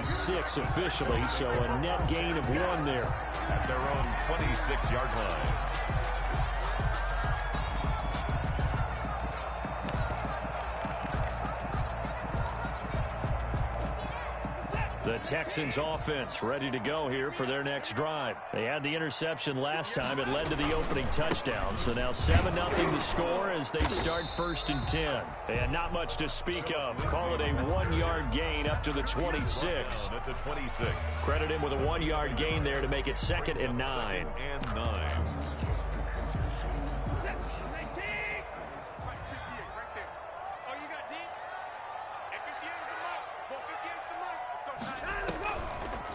26 officially, so a net gain of 1 there. At their own 26-yard line. The Texans offense ready to go here for their next drive. They had the interception last time. It led to the opening touchdown. So now 7-0 the score as they start 1st and 10. And not much to speak of. Call it a 1-yard gain up to the 26. At the 26. Credit him with a 1-yard gain there to make it 2nd and 9.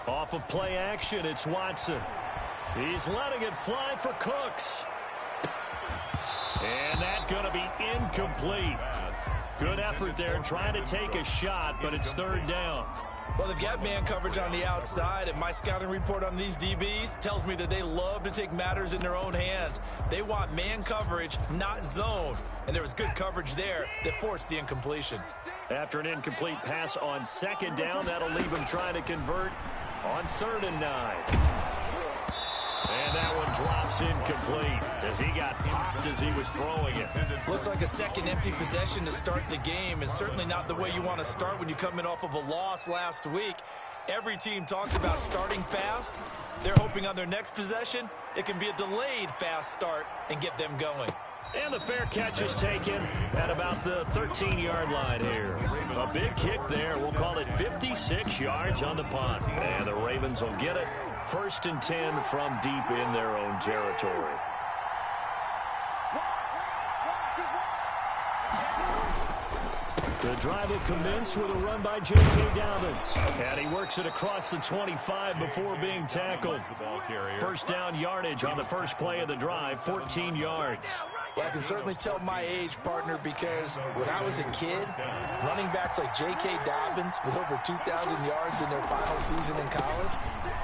Off of play action, it's Watson. He's letting it fly for Cooks. And that's going to be incomplete. Good effort there trying to take a shot, but it's 3rd down. Well, they've got man coverage on the outside, and my scouting report on these DBs tells me that they love to take matters in their own hands. They want man coverage, not zone. And there was good coverage there that forced the incompletion. After an incomplete pass on 2nd down, that'll leave him trying to convert on 3rd and 9. And that one drops incomplete as he got popped as he was throwing it. Looks like a second empty possession to start the game, and certainly not the way you want to start when you come in off of a loss last week. Every team talks about starting fast. They're hoping on their next possession, it can be a delayed fast start and get them going. And the fair catch is taken at about the 13-yard line here. A big kick there. We'll call it 56 yards on the punt. And the Ravens will get it. 1st and 10 from deep in their own territory. The drive will commence with a run by J.K. Dobbins. And he works it across the 25 before being tackled. 1st down yardage on the first play of the drive, 14 yards. Well, I can certainly tell my age, partner, because when I was a kid, running backs like J.K. Dobbins with over 2,000 yards in their final season in college,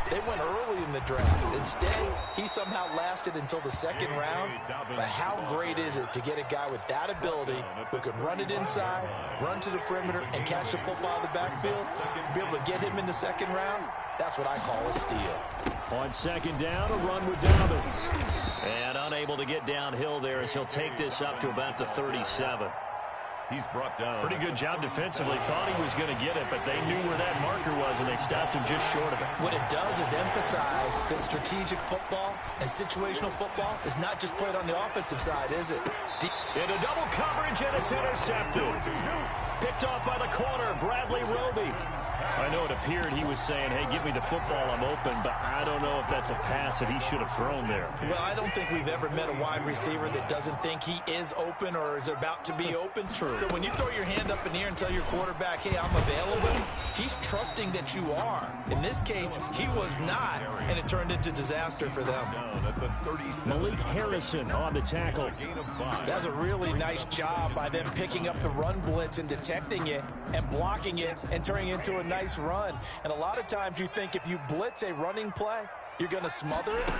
they went early in the draft. Instead, he somehow lasted until the 2nd round. But how great is it to get a guy with that ability who can run it inside, run to the perimeter, and catch the football in the backfield? To be able to get him in the 2nd round, that's what I call a steal. On 2nd down, a run with Dobbins. And unable to get downhill there as he'll take this up to about the 37. He's brought down. Pretty good job defensively. Thought he was going to get it, but they knew where that marker was, and they stopped him just short of it. What it does is emphasize that strategic football and situational football is not just played on the offensive side, is it? Into double coverage, and it's intercepted. Picked off by the corner, Bradley Roby. I know it appeared he was saying, hey, give me the football, I'm open, but I don't know if that's a pass that he should have thrown there. Well, I don't think we've ever met a wide receiver that doesn't think he is open or is about to be open. True. So when you throw your hand up in the air and tell your quarterback, hey, I'm available, he's trusting that you are. In this case, he was not, and it turned into disaster for them. Malik Harrison on the tackle. That's a really nice job by them picking up the run blitz and detecting it and blocking it and turning it into a nice run. And a lot of times you think if you blitz a running play, you're going to smother it.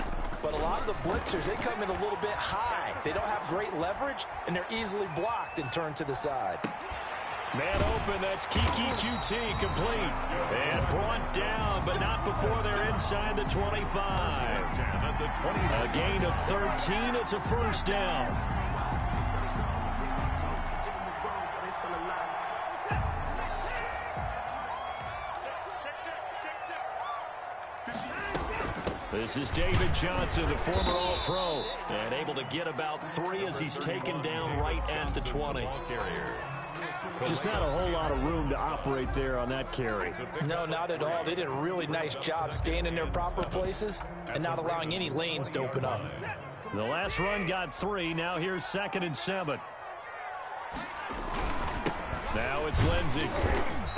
But a lot of the blitzers, they come in a little bit high. They don't have great leverage, and they're easily blocked and turned to the side. Man open, that's Kiki QT complete. And brought down, but not before they're inside the 25. A gain of 13, it's a 1st down. This is David Johnson, the former All-Pro, and able to get about 3 as he's taken down right at the 20. Just not a whole lot of room to operate there on that carry. No, not at all. They did a really nice job staying in their proper places and not allowing any lanes to open up. The last run got 3. Now here's 2nd and 7. Now it's Lindsey.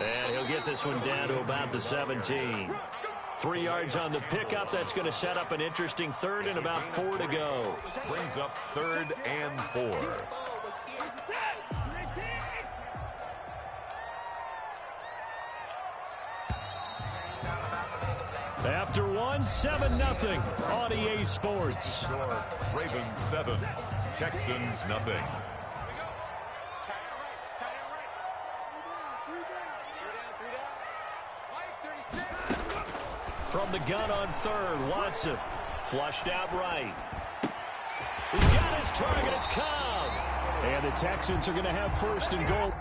And he'll get this one down to about the 17. 3 yards on the pickup. That's going to set up an interesting 3rd and about 4 to go. Brings up 3rd and 4. After 1, 7-0 on EA Sports. Ravens 7, Texans nothing. From the gun on third, Watson. Flushed out right. He's got his target. It's Cobb. And the Texans are going to have first and goal.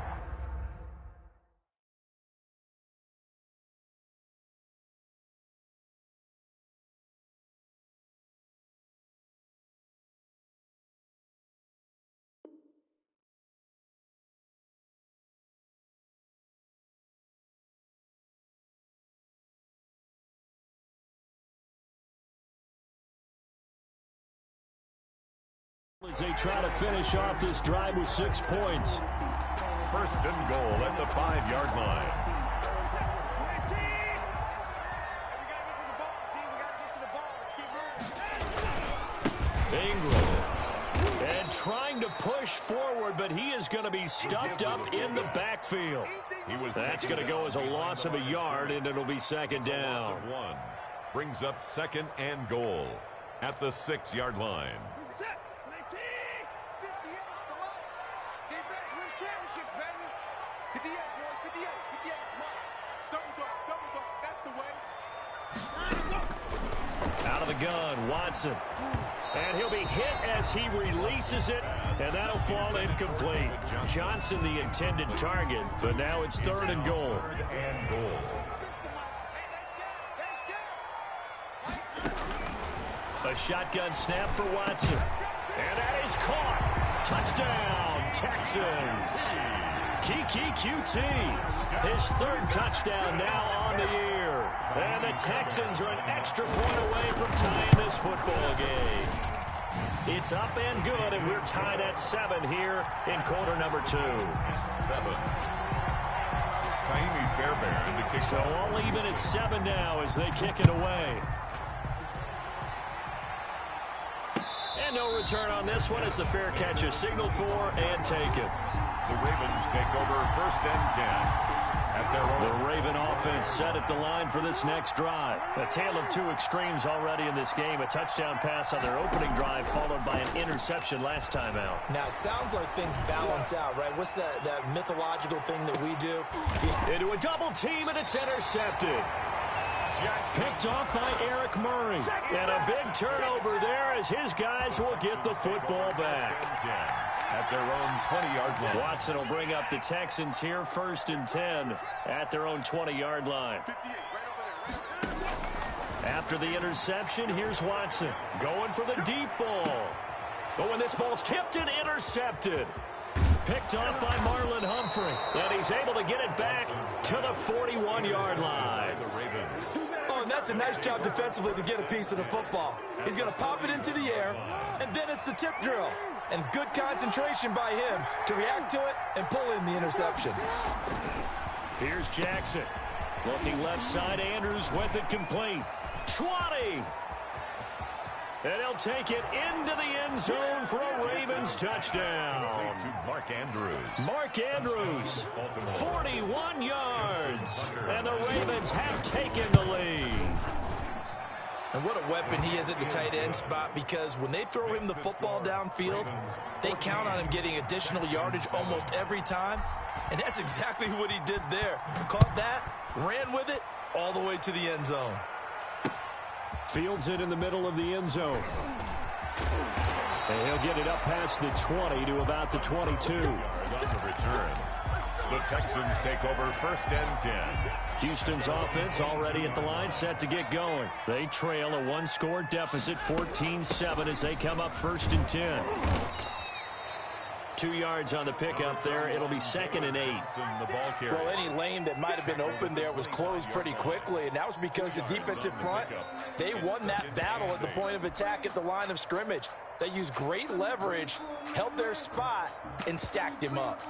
As they try to finish off this drive with 6 points. First and goal at the 5-yard line. Ingram. And trying to push forward, but he is going to be stuffed up in the backfield. That's going to go as a loss of a yard, and it'll be second down. One. Brings up second and goal at the 6-yard line. Out of the gun, Watson. And he'll be hit as he releases it, and that'll fall incomplete. Johnson the intended target, but now it's third and goal. A shotgun snap for Watson. And that is caught. Touchdown, Texans. Kiki QT. His third touchdown now on the year. And the Texans are an extra point away from tying this football game. It's up and good, and we're tied at 7 here in quarter number 2. 7. Kaimi Fairbairn to kick. So all even at 7 now as they kick it away. And no return on this one as the fair catch is signaled for and taken. The Ravens take over first and 10. The Raven offense set at the line for this next drive. A tale of two extremes already in this game. A touchdown pass on their opening drive followed by an interception last time out. Now, it sounds like things balance out, right? What's that mythological thing that we do? Into a double team, and it's intercepted. Picked off by Eric Murray. And a big turnover there as his guys will get the football back. At their own 20-yard line. Watson will bring up the Texans here first and 10 at their own 20-yard line. After the interception, here's Watson going for the deep ball. But when this ball's tipped and intercepted. Picked off by Marlon Humphrey. And he's able to get it back to the 41-yard line. Oh, and that's a nice job defensively to get a piece of the football. He's going to pop it into the air, and then it's the tip drill. And good concentration by him to react to it and pull in the interception. Here's Jackson. Looking left side, Andrews with it complete. 20. And he'll take it into the end zone for a Ravens touchdown. To Mark Andrews. Mark Andrews, 41 yards. And the Ravens have taken the lead. And what a weapon he is at the tight end spot, because when they throw him the football downfield, they count on him getting additional yardage almost every time. And that's exactly what he did there. Caught that, ran with it, all the way to the end zone. Fields it in the middle of the end zone. And he'll get it up past the 20 to about the 22. On the return. The Texans take over first and 10. Houston's offense already at the line, set to get going. They trail a one-score deficit, 14-7, as they come up first and 10. 2 yards on the pickup there. It'll be second and 8. Well, any lane that might have been open there was closed pretty quickly, and that was because the defensive front, they won that battle at the point of attack at the line of scrimmage. They used great leverage, held their spot, and stacked him up.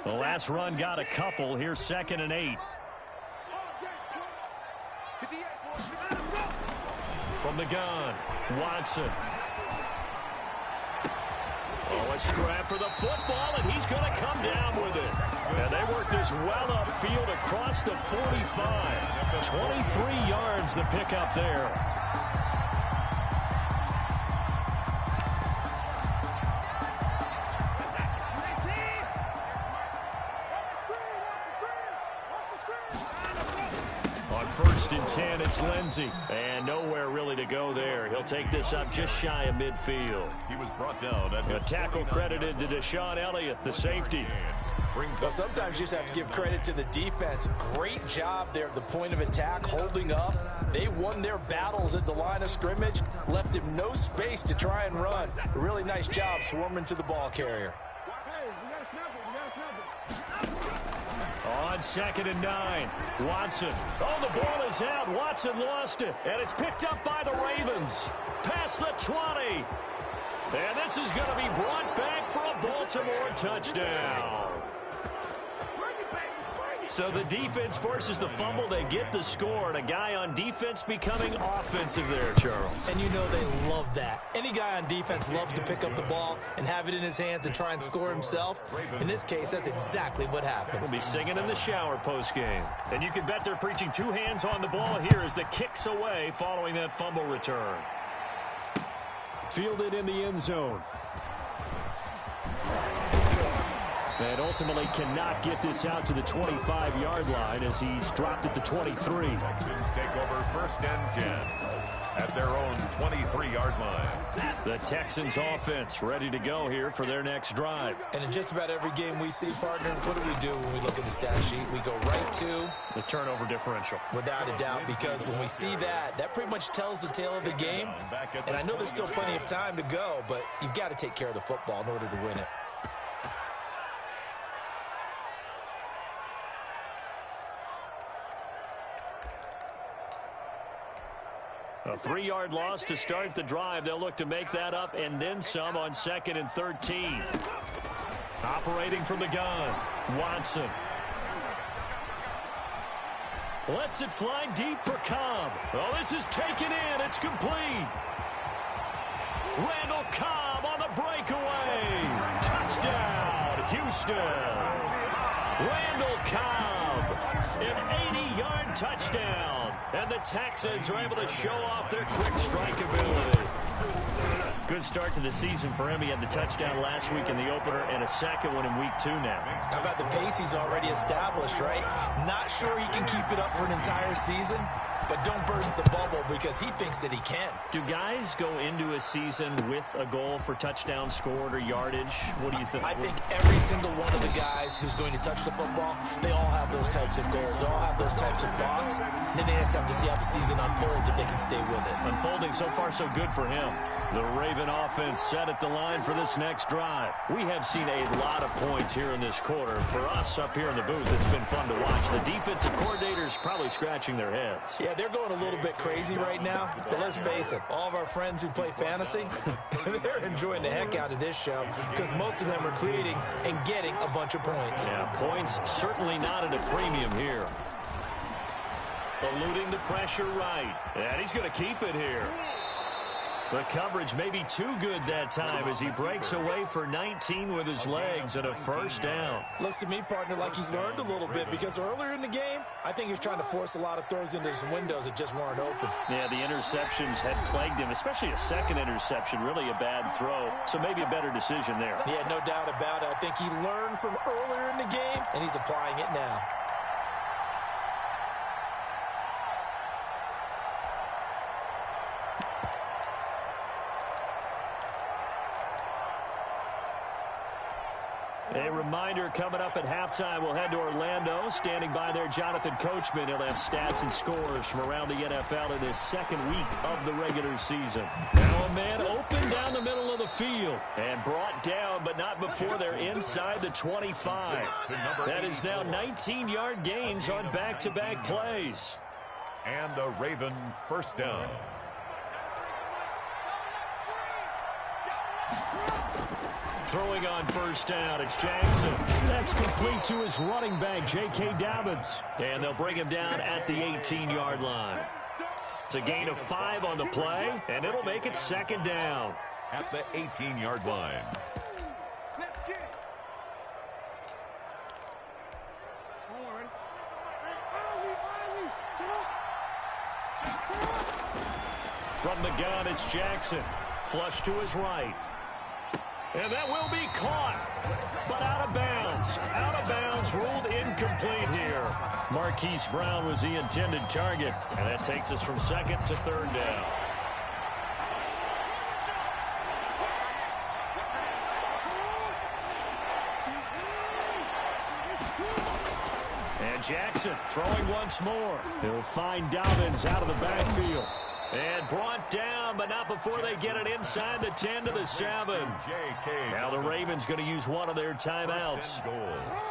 The last run got a couple. Here's second and 8. From the gun, Watson. Oh, a scrap for the football, and he's going to come down with it. And they work this well upfield across the 45. 23 yards the pickup there. 1st and 10, it's Lindsey. And nowhere really to go there. He'll take this up just shy of midfield. He was brought down at a tackle credited to Deshaun Elliott, the safety. Well, sometimes you just have to give credit to the defense. Great job there at the point of attack, holding up. They won their battles at the line of scrimmage, left him no space to try and run. A really nice job swarming to the ball carrier. On 2nd and 9, Watson. Oh, the ball is out. Watson lost it, and it's picked up by the Ravens. Past the 20. And this is going to be brought back for a Baltimore touchdown. So the defense forces the fumble. They get the score, and a guy on defense becoming offensive there, Charles. And you know they love that. Any guy on defense loves to pick up the ball and have it in his hands and try and score himself. In this case, that's exactly what happened. We'll be singing in the shower postgame. And you can bet they're preaching 2 hands on the ball here as the kick's away following that fumble return. Fielded in the end zone. And ultimately cannot get this out to the 25-yard line as he's dropped it to 23. Texans take over 1st and 10 at their own 23-yard line. The Texans offense ready to go here for their next drive. And in just about every game we see, partner, what do when we look at the stat sheet? We go right to the turnover differential. Without a doubt, because when we see that, that pretty much tells the tale of the game. And I know there's still plenty of time to go, but you've got to take care of the football in order to win it. A 3-yard loss to start the drive. They'll look to make that up and then some on 2nd and 13. Operating from the gun, Watson. Lets it fly deep for Cobb. Oh, this is taken in. It's complete. Randall Cobb on the breakaway. Touchdown, Houston. Randall Cobb, an 80-yard touchdown. And the Texans are able to show off their quick strike ability. Good start to the season for him. He had the touchdown last week in the opener and a second one in week 2 now. How about the pace he's already established, right? Not sure he can keep it up for an entire season, but don't burst the bubble because he thinks that he can. Do guys go into a season with a goal for touchdown scored or yardage? What do you think? I think every single one of the guys who's going to touch the football, they all have those types of goals. They all have those types of thoughts. And then they just have to see how the season unfolds if they can stay with it. Unfolding so far so good for him. The Raven offense set at the line for this next drive. We have seen a lot of points here in this quarter. For us up here in the booth, it's been fun to watch. The defensive coordinators probably scratching their heads. Yeah, they're going a little bit crazy right now. But let's face it, all of our friends who play fantasy, they're enjoying the heck out of this show because most of them are creating and getting a bunch of points. Yeah, points certainly not at a premium here. Eluding the pressure right. And he's going to keep it here. The coverage may be too good that time as he breaks away for 19 with his legs and a 1st down. Looks to me, partner, like he's learned a little bit because earlier in the game, I think he was trying to force a lot of throws into some windows that just weren't open. Yeah, the interceptions had plagued him, especially a second interception, really a bad throw. So maybe a better decision there. Yeah, no doubt about it. I think he learned from earlier in the game, and he's applying it now. A reminder coming up at halftime, we'll head to Orlando. Standing by there, Jonathan Coachman. He'll have stats and scores from around the NFL in this 2nd week of the regular season. Now a man open down the middle of the field and brought down, but not before they're inside the 25. That is now 19-yard gains on back-to-back plays. And a Raven 1st down. Throwing on 1st down, it's Jackson. That's complete to his running back, J.K. Dobbins. And they'll bring him down at the 18-yard line. It's a gain of 5 on the play, and it'll make it 2nd down. At the 18-yard line. From the gun, it's Jackson. Flush to his right. And that will be caught, but out of bounds. yards. Out of bounds, ruled incomplete here. Marquise Brown was the intended target, and that takes us from second to third down. And Jackson throwing once more. He'll find Dobbins out of the backfield. And brought down, but not before they get it inside the 10 to the 7. Now the Ravens going to use one of their timeouts,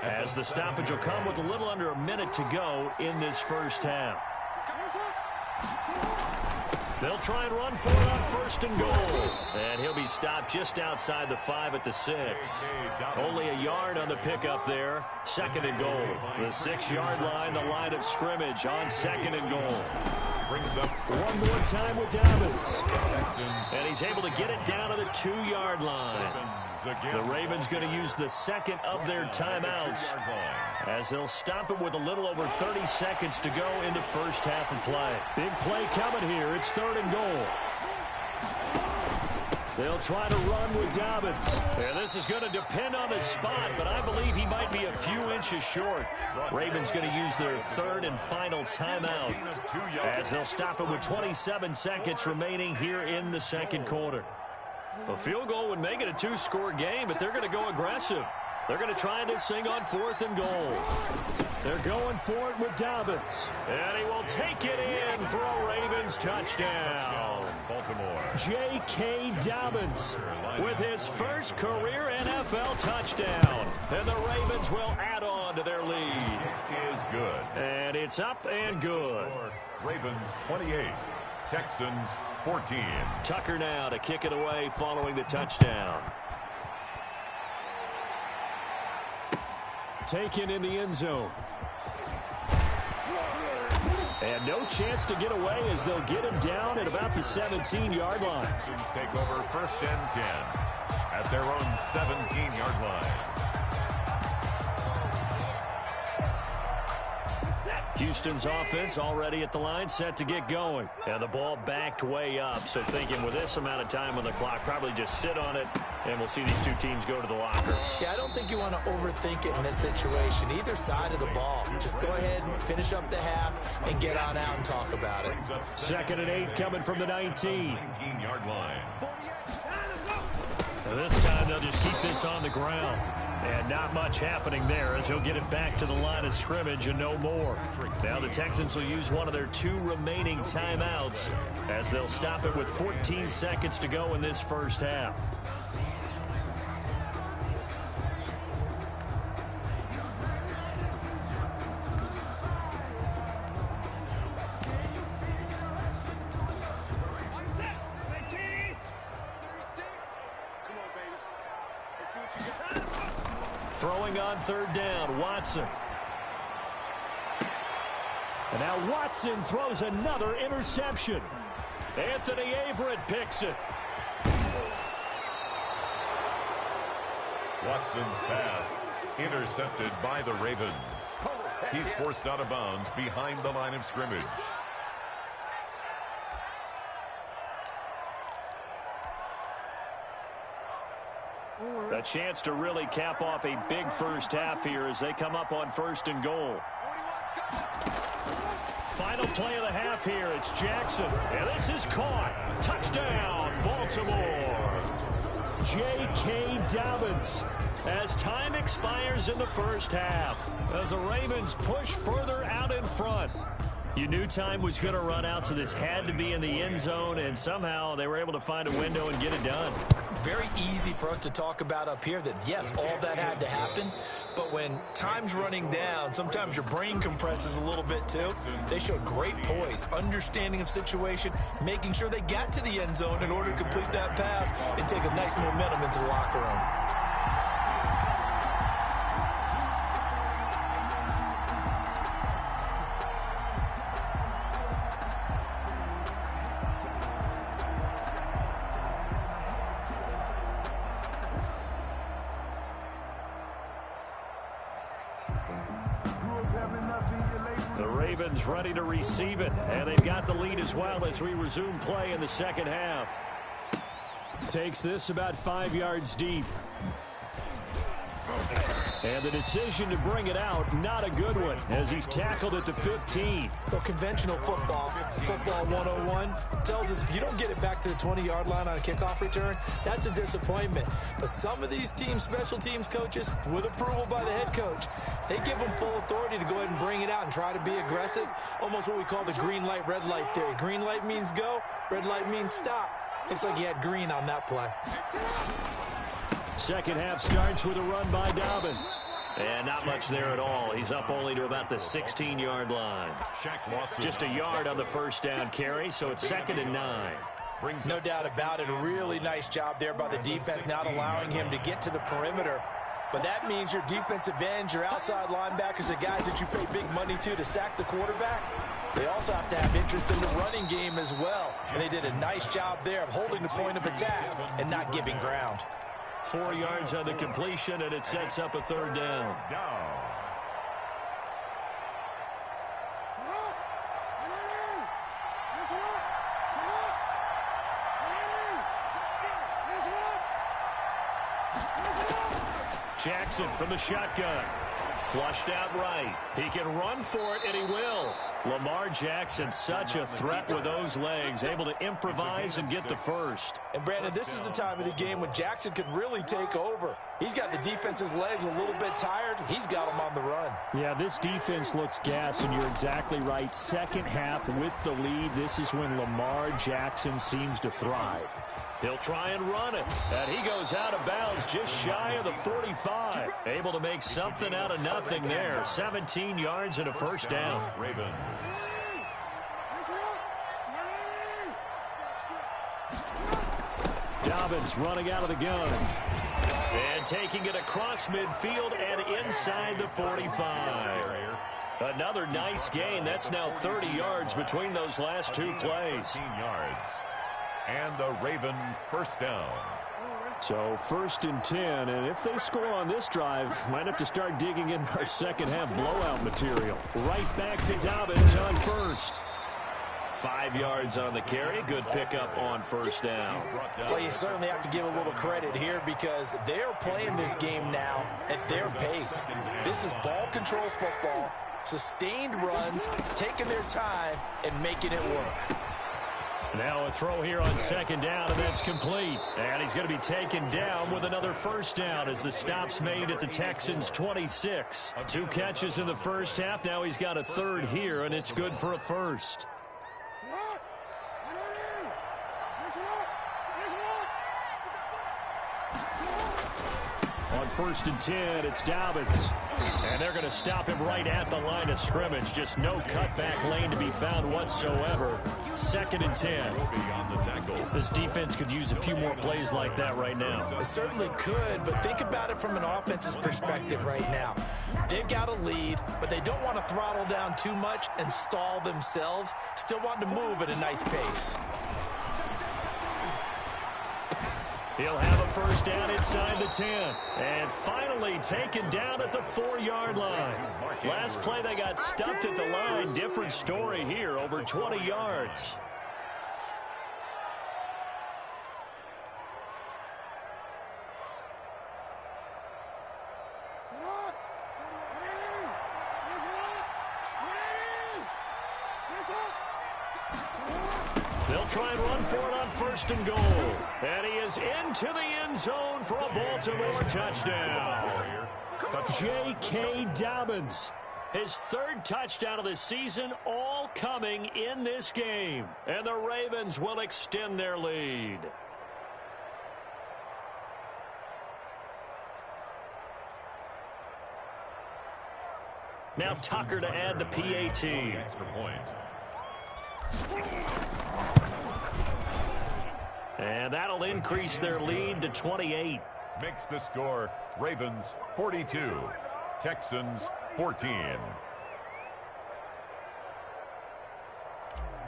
as the stoppage will come with a little under a minute to go in this first half. They'll try and run for it on first and goal. And he'll be stopped just outside the 5 at the 6. Only a yard on the pickup there. Second and goal. The 6-yard line, the line of scrimmage on second and goal. One more time with Dobbins. And he's able to get it down to the 2-yard line. The Ravens going to use the second of their timeouts, as they'll stop it with a little over 30 seconds to go in the first half of play. Big play coming here. It's third and goal. They'll try to run with Dobbins. And this is going to depend on the spot, but I believe he might be a few inches short. Ravens going to use their third and final timeout, as they'll stop it with 27 seconds remaining here in the second quarter. A field goal would make it a 2-score game, but they're going to go aggressive. They're going to try this thing on fourth and goal. They're going for it with Dobbins. And he will take it in for a Ravens touchdown. Baltimore. J.K. Dobbins with his first career NFL touchdown. And the Ravens will add on to their lead. It is good. And it's up and good. Ravens 28. Texans 14. Tucker now to kick it away following the touchdown. Taken in the end zone. And no chance to get away, as they'll get him down at about the 17-yard line. Texans take over first and 10 at their own 17-yard line. Houston's offense already at the line, set to get going. And the ball backed way up, so thinking with this amount of time on the clock, probably just sit on it, and we'll see these two teams go to the lockers. Yeah, I don't think you want to overthink it in this situation. Either side of the ball. Just go ahead and finish up the half and get on out and talk about it. Second and 8 coming from the 19. 19-yard line. And this time they'll just keep this on the ground. And not much happening there, as he'll get it back to the line of scrimmage and no more. Now the Texans will use one of their 2 remaining timeouts, as they'll stop it with 14 seconds to go in this first half. Throwing on third down, Watson. And now Watson throws another interception. Anthony Averett picks it. Watson's pass intercepted by the Ravens. He's forced out of bounds behind the line of scrimmage. A chance to really cap off a big first half here as they come up on first and goal. Final play of the half here. It's Jackson. And this is caught. Touchdown, Baltimore. J.K. Dobbins, as time expires in the first half, as the Ravens push further out in front. You knew time was going to run out, so this had to be in the end zone, and somehow they were able to find a window and get it done. Very easy for us to talk about up here that, yes, all that had to happen, but when time's running down, sometimes your brain compresses a little bit too. They showed great poise, understanding of situation, making sure they got to the end zone in order to complete that pass and take a nice momentum into the locker room. The Ravens ready to receive it, and they've got the lead as well as we resume play in the second half. Takes this about 5 yards deep. And the decision to bring it out, not a good one, as he's tackled at the 15. Well, conventional football 101, tells us if you don't get it back to the 20-yard line on a kickoff return, that's a disappointment. But some of these special teams coaches, with approval by the head coach, they give them full authority to go ahead and bring it out and try to be aggressive, almost what we call the green light, red light theory. Green light means go, red light means stop. Looks like he had green on that play. Second half starts with a run by Dobbins. And not much there at all. He's up only to about the 16-yard line. Just a yard on the first down carry, so it's 2nd and 9. No doubt about it. A really nice job there by the defense, not allowing him to get to the perimeter. But that means your defensive ends, your outside linebackers, the guys that you pay big money to sack the quarterback, they also have to have interest in the running game as well. And they did a nice job there of holding the point of attack and not giving ground. 4 yards on the completion, and it sets up a 3rd down. Jackson from the shotgun. Flushed out right. He can run for it, and he will. Lamar Jackson, such a threat with those legs, able to improvise and get the first. And, Brandon, this is the time of the game when Jackson could really take over. He's got the defense's legs a little bit tired. He's got them on the run. Yeah, this defense looks gassed, and you're exactly right. Second half with the lead, this is when Lamar Jackson seems to thrive. He'll try and run it, and he goes out of bounds just shy of the 45. Able to make something out of nothing there. 17 yards and a first down. Ravens. Dobbins running out of the gun. And taking it across midfield and inside the 45. Another nice gain. That's now 30 yards between those last 2 plays. 15 yards. And a Raven first down. So 1st and 10, and if they score on this drive, might have to start digging in our second half blowout material. Right back to Dobbins on first. 5 yards on the carry. Good pickup on first down. Well, you certainly have to give a little credit here because they're playing this game now at their pace. This is ball control football, sustained runs, taking their time and making it work. Now a throw here on 2nd down, and that's complete. And he's going to be taken down with another first down as the stop's made at the Texans' 26. 2 catches in the first half. Now he's got a 3rd here, and it's good for a first. On 1st and 10, it's Dobbins. And they're going to stop him right at the line of scrimmage. Just no cutback lane to be found whatsoever. 2nd and 10. This defense could use a few more plays like that right now. It certainly could, but think about it from an offense's perspective right now. They've got a lead, but they don't want to throttle down too much and stall themselves. Still want to move at a nice pace. He'll have a first down inside the 10. And finally taken down at the 4-yard line. Last play they got stuffed at the line. Different story here, over 20 yards. They'll try and run for it on 1st and goal. And he is into the end zone for a Baltimore touchdown. J.K. Dobbins, his 3rd touchdown of the season, all coming in this game. And the Ravens will extend their lead. Now Tucker to add the PAT. Extra point. And that'll increase their lead to 28. Makes the score Ravens 42, Texans 14.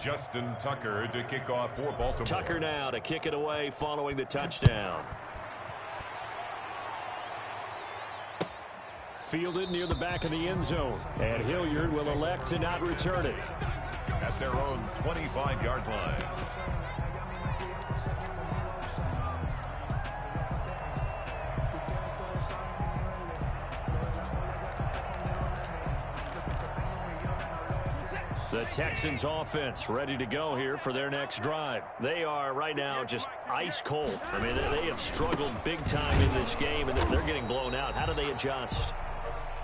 Justin Tucker to kick off for Baltimore. Tucker now to kick it away following the touchdown. Fielded near the back of the end zone. And Hilliard will elect to not return it. At their own 25-yard line. The Texans offense ready to go here for their next drive. They are right now just ice cold. I mean, they have struggled big time in this game, and they're getting blown out. How do they adjust?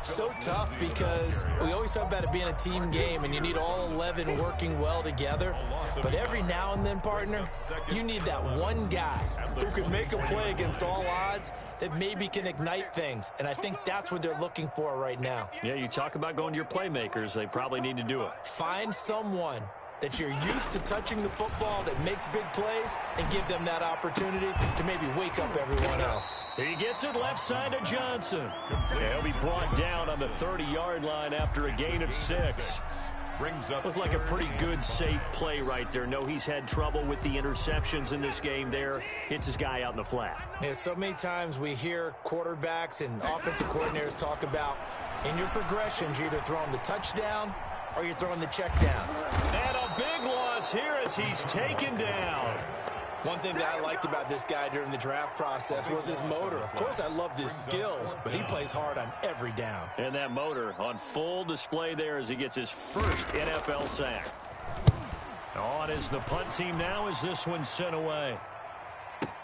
So tough because we always talk about it being a team game and you need all 11 working well together. But every now and then, partner, you need that one guy who can make a play against all odds that maybe can ignite things. And I think that's what they're looking for right now. Yeah, you talk about going to your playmakers. They probably need to do it. Find someone that you're used to touching the football that makes big plays and give them that opportunity to maybe wake up everyone else. He gets it left side to Johnson. Yeah, he'll be brought down on the 30-yard line after a gain of 6. Looked like a pretty good, safe play right there. No, he's had trouble with the interceptions in this game there. Hits his guy out in the flat. Yeah, so many times we hear quarterbacks and offensive coordinators talk about in your progressions, you're either throwing the touchdown or you're throwing the check down. And a big loss here as he's taken down. One thing that I liked about this guy during the draft process was his motor. Of course, I loved his skills, but he plays hard on every down. And that motor on full display there as he gets his first NFL sack. On is the punt team now as this one's sent away.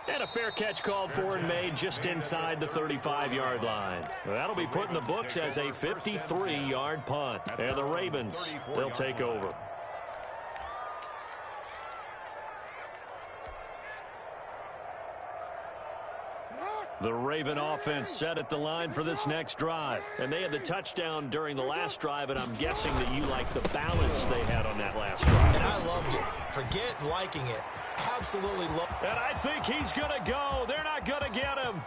And a fair catch called for and made just inside the 35-yard line. That'll be put in the books as a 53-yard punt. And the Ravens, they'll take over. The Raven offense set at the line for this next drive. And they had the touchdown during the last drive, and I'm guessing that you like the balance they had on that last drive. And I loved it. Forget liking it. Absolutely love it. And I think he's going to go. They're not going to get him.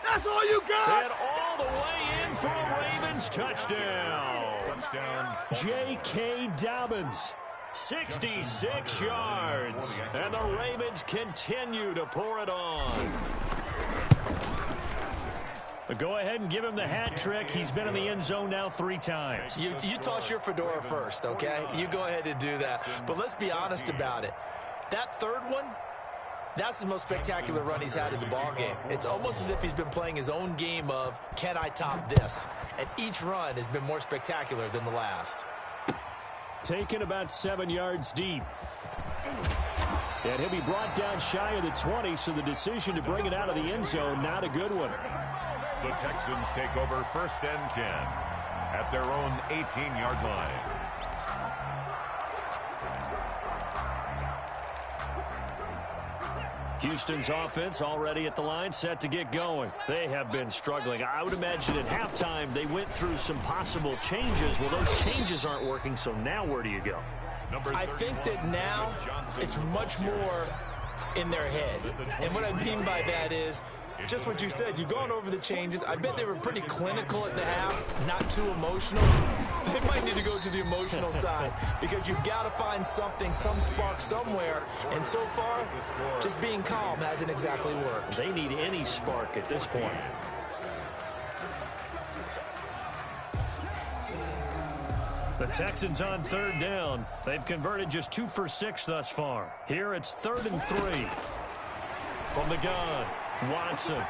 That's all you got? And all the way in for a Ravens touchdown. J.K. Dobbins, 66 yards. And the Ravens continue to pour it on. But go ahead and give him the hat trick. He's been in the end zone now 3 times. You toss your fedora first, okay? You go ahead and do that. But let's be honest about it. That third one, that's the most spectacular run he's had in the ballgame. It's almost as if he's been playing his own game of, can I top this? And each run has been more spectacular than the last. Taken about 7 yards deep. And he'll be brought down shy of the 20, so the decision to bring it out of the end zone, not a good one. The Texans take over 1st and 10 at their own 18-yard line. Houston's offense already at the line, set to get going. They have been struggling. I would imagine at halftime they went through some possible changes. Well, those changes aren't working, so now where do you go? I think that now it's much more in their head. And what I mean by that is just what you said. You've gone over the changes. I bet they were pretty clinical at the half, not too emotional. They might need to go to the emotional side because you've got to find something, some spark somewhere. And so far, just being calm hasn't exactly worked. They need any spark at this point. The Texans on 3rd down. They've converted just 2 for 6 thus far. Here it's 3rd and 3. From the gun, Watson.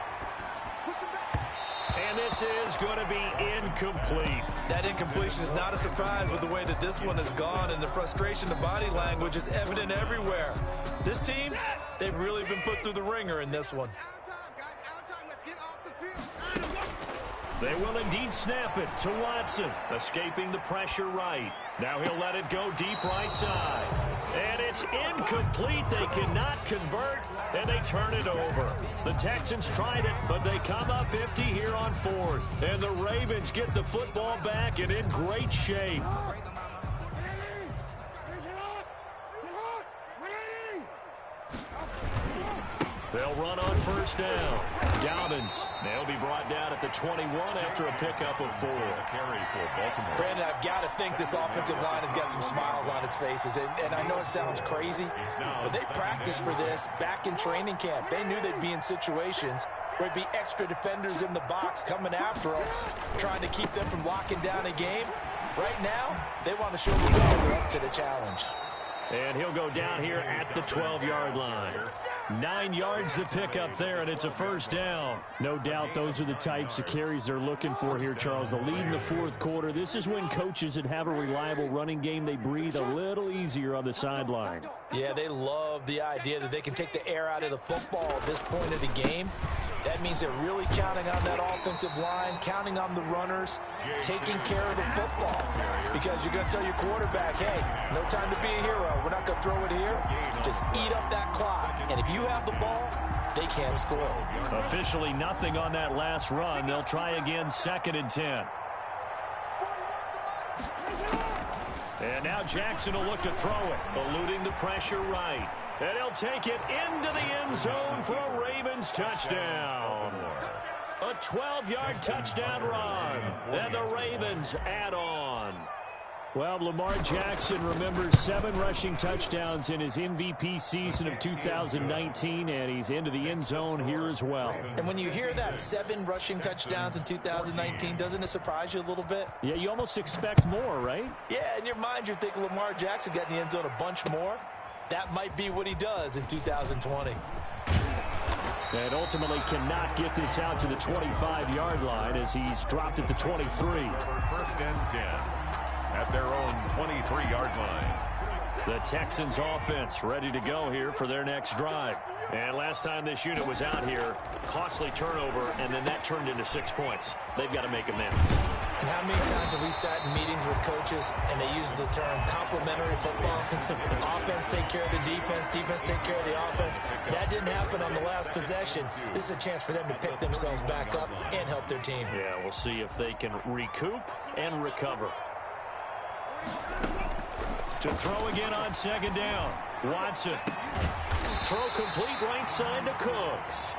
And this is going to be incomplete. That incompletion is not a surprise with the way that this one has gone, and the frustration of body language is evident everywhere. This team, they've really been put through the ringer in this one. They will indeed snap it to Watson, escaping the pressure right. Now he'll let it go deep right side. And it's incomplete. They cannot convert, and they turn it over. The Texans tried it, but they come up empty here on 4th. And the Ravens get the football back and in great shape. They'll run on 1st down. Dobbins, they'll be brought down at the 21 after a pickup of 4. Carry for Baltimore. Brandon, I've got to think this offensive line has got some smiles on its faces. And I know it sounds crazy, but they practiced for this back in training camp. They knew they'd be in situations where there'd be extra defenders in the box coming after them, trying to keep them from locking down a game. Right now, they want to show the world they're up to the challenge. And he'll go down here at the 12-yard line. 9 yards to pick up there, and it's a first down. No doubt those are the types of carries they're looking for here, Charles. The lead in the fourth quarter. This is when coaches that have a reliable running game, they breathe a little easier on the sideline. Yeah, they love the idea that they can take the air out of the football at this point of the game. That means they're really counting on that offensive line, counting on the runners, taking care of the football. Because you're going to tell your quarterback, hey, no time to be a hero. We're not going to throw it here. Just eat up that clock. And if you have the ball, they can't score. Officially nothing on that last run. They'll try again, 2nd and 10. And now Jackson will look to throw it, eluding the pressure right. And he'll take it into the end zone for a Ravens touchdown. A 12-yard touchdown run. And the Ravens add on. Well, Lamar Jackson remembers 7 rushing touchdowns in his MVP season of 2019, and he's into the end zone here as well. And when you hear that 7 rushing touchdowns in 2019, doesn't it surprise you a little bit? Yeah, you almost expect more, right? Yeah, in your mind you're thinking Lamar Jackson got in the end zone a bunch more. That might be what he does in 2020. And ultimately cannot get this out to the 25-yard line as he's dropped at the 23. 1st and 10 at their own 23-yard line. The Texans offense ready to go here for their next drive. And last time this unit was out here, costly turnover, and then that turned into 6 points. They've got to make amends. And how many times have we sat in meetings with coaches and they use the term complementary football? Offense take care of the defense, defense take care of the offense. That didn't happen on the last possession. This is a chance for them to pick themselves back up and help their team. Yeah, we'll see if they can recoup and recover. To throw again on 2nd down. Watson. Throw complete right side to Cooks.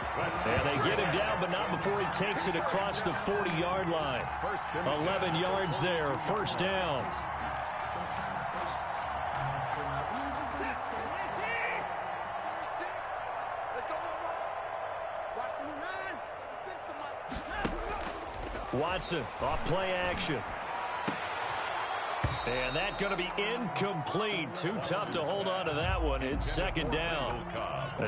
And they get him down, but not before he takes it across the 40-yard line. 11 yards there, 1st down. Watson off play action. And that's going to be incomplete. Too tough to hold on to that one. It's 2nd down.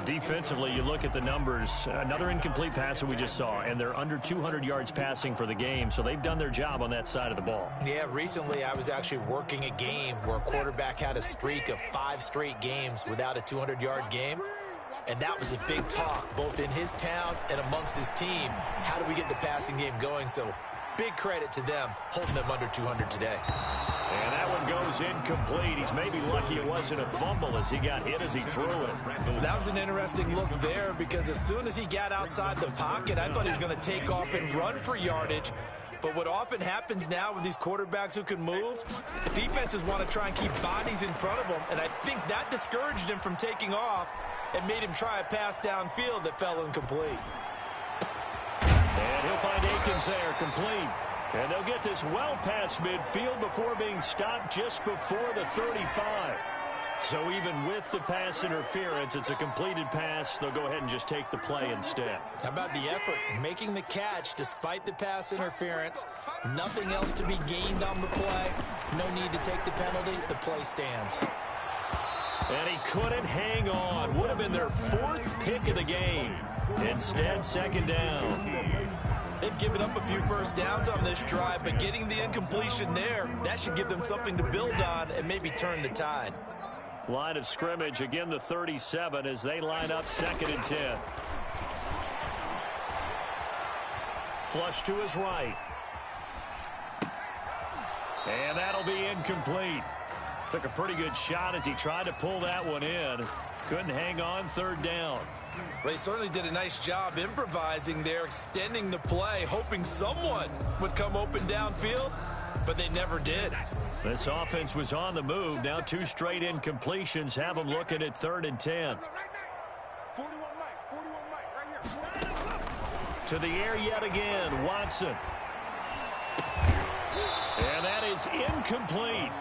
Defensively, you look at the numbers. Another incomplete pass that we just saw, and they're under 200 yards passing for the game, so they've done their job on that side of the ball. Yeah, recently I was actually working a game where a quarterback had a streak of 5 straight games without a 200-yard game. And that was a big talk, both in his town and amongst his team. How do we get the passing game going? So big credit to them, holding them under 200 today. And that one goes incomplete. He's maybe lucky it wasn't a fumble as he got hit as he threw it. That was an interesting look there because as soon as he got outside the pocket, I thought he was going to take off and run for yardage. But what often happens now with these quarterbacks who can move, defenses want to try and keep bodies in front of them. And I think that discouraged him from taking off and made him try a pass downfield that fell incomplete. And he'll find Akins there, complete. And they'll get this well past midfield before being stopped just before the 35. So even with the pass interference, it's a completed pass. They'll go ahead and just take the play instead. How about the effort? Making the catch despite the pass interference. Nothing else to be gained on the play. No need to take the penalty. The play stands. And he couldn't hang on. Would have been their 4th pick of the game. Instead, 2nd down. They've given up a few first downs on this drive, but getting the incompletion there, that should give them something to build on and maybe turn the tide. Line of scrimmage, again the 37 as they line up 2nd and 10. Flush to his right. And that'll be incomplete. Took a pretty good shot as he tried to pull that one in. Couldn't hang on, 3rd down. Well, they certainly did a nice job improvising there, extending the play, hoping someone would come open downfield, but they never did. This offense was on the move. Now 2 straight incompletions have them looking at 3rd and 10. To the air yet again, Watson. And that is incomplete.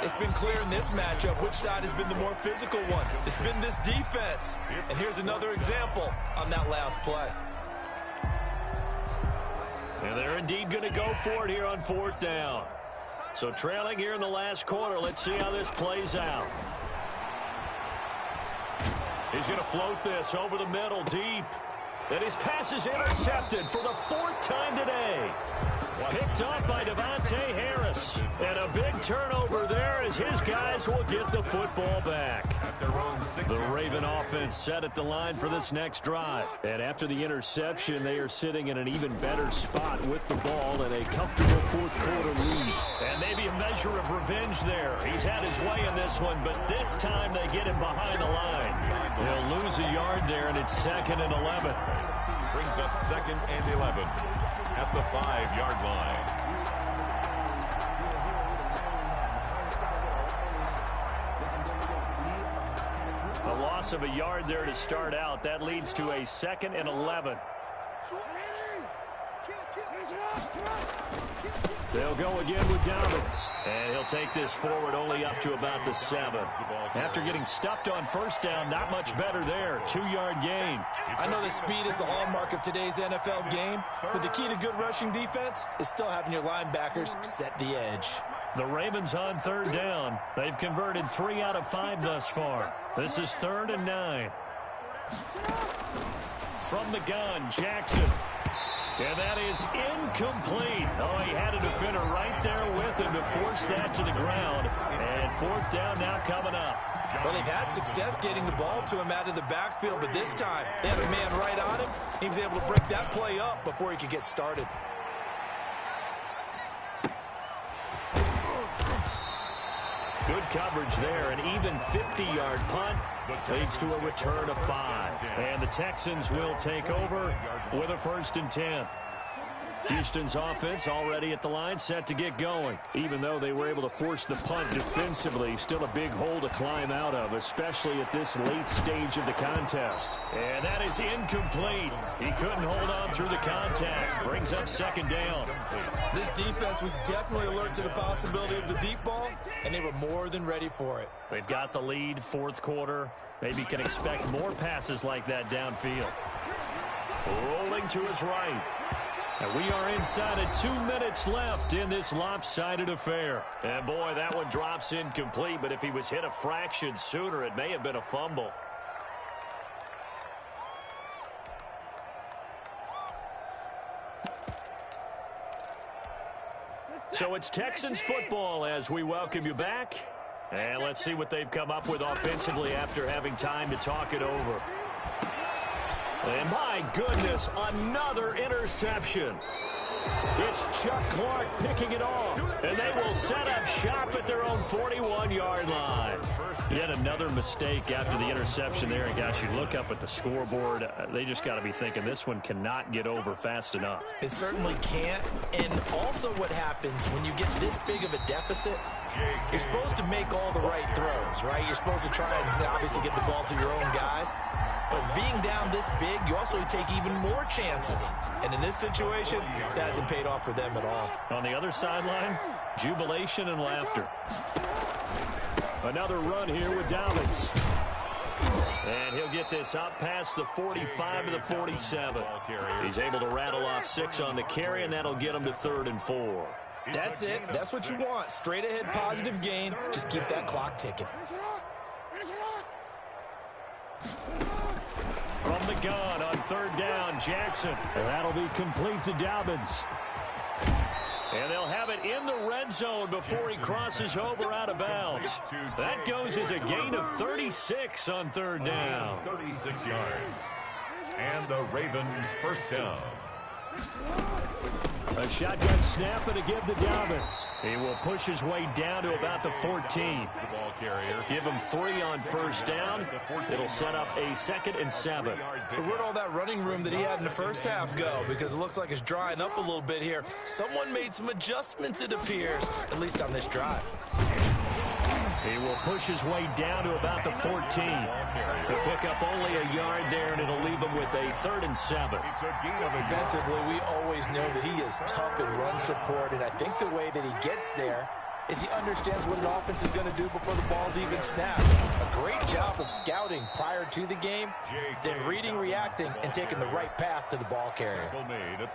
It's been clear in this matchup which side has been the more physical one. It's been this defense. And here's another example on that last play. And they're indeed going to go for it here on 4th down. So trailing here in the last quarter, let's see how this plays out. He's going to float this over the middle, deep. And his pass is intercepted for the 4th time today. Picked off by Devontae Harris. And a big turnover there as his guys will get the football back. The Raven offense set at the line for this next drive. And after the interception, they are sitting in an even better spot with the ball and a comfortable 4th quarter lead. And maybe a measure of revenge there. He's had his way in this one, but this time they get him behind the line. They'll lose a yard there, and it's 2nd and 11. Brings up 2nd and 11 at the 5-yard line. A loss of a yard there to start out. That leads to a 2nd and 11. They'll go again with Dobbins. And he'll take this forward only up to about the 7. After getting stuffed on 1st down, not much better there. 2-yard gain. I know that speed is the hallmark of today's NFL game, but the key to good rushing defense is still having your linebackers set the edge. The Ravens on 3rd down. They've converted 3 out of 5 thus far. This is 3rd and 9. From the gun, Jackson. And that is incomplete. Oh, he had a defender right there with him to force that to the ground. And 4th down now coming up. Well, they've had success getting the ball to him out of the backfield, but this time they had a man right on him. He was able to break that play up before he could get started. Good coverage there. An even 50-yard punt leads to a return of 5. And the Texans will take over with a 1st and 10. Houston's offense already at the line, set to get going. Even though they were able to force the punt defensively, still a big hole to climb out of, especially at this late stage of the contest. And that is incomplete. He couldn't hold on through the contact. Brings up 2nd down. This defense was definitely alert to the possibility of the deep ball, and they were more than ready for it. They've got the lead, 4th quarter. Maybe can expect more passes like that downfield. Rolling to his right. And we are inside of 2 minutes left in this lopsided affair. And boy, that one drops incomplete, but if he was hit a fraction sooner, it may have been a fumble. So it's Texans football as we welcome you back. And let's see what they've come up with offensively after having time to talk it over. And my goodness, another interception. It's Chuck Clark picking it off. And they will set up shop at their own 41-yard line. Yet another mistake after the interception there. And gosh, you look up at the scoreboard, they just got to be thinking this one cannot get over fast enough. It certainly can't. And also what happens when you get this big of a deficit, you're supposed to make all the right throws, right? You're supposed to try and obviously get the ball to your own guys. But being down this big, you also take even more chances. And in this situation, that hasn't paid off for them at all. On the other sideline, jubilation and laughter. Another run here with Dobbins. And he'll get this up past the 45 to the 47. He's able to rattle off 6 on the carry, and that'll get him to 3rd and 4. That's it. That's what you want. Straight ahead positive gain. Just keep that clock ticking. From the gun on 3rd down, Jackson. And that'll be complete to Dobbins. And they'll have it in the red zone before he crosses over out of bounds. That goes as a gain of 36 on 3rd down. 36 yards. And a Raven 1st down. A shotgun snap and a give to Dobbins. He will push his way down to about the 14. The ball carrier. Give him 3 on 1st down. It'll set up a 2nd and 7. So where'd all that running room that he had in the first half go? Because it looks like it's drying up a little bit here. Someone made some adjustments, it appears, at least on this drive. He will push his way down to about the 14. He'll pick up only a yard there, and it'll leave him with a 3rd and 7. Defensively, we always know that he is tough in run support, and I think the way that he gets there is he understands what an offense is going to do before the ball's even snapped. A great job of scouting prior to the game, then reading, reacting, and taking the right path to the ball carrier.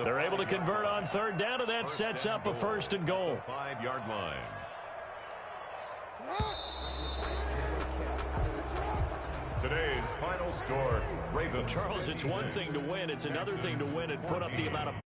They're able to convert on 3rd down, and that sets up a 1st and goal. 5-yard line. Today's final score, Ravens. Charles, it's one thing to win. It's another thing to win and put up the amount of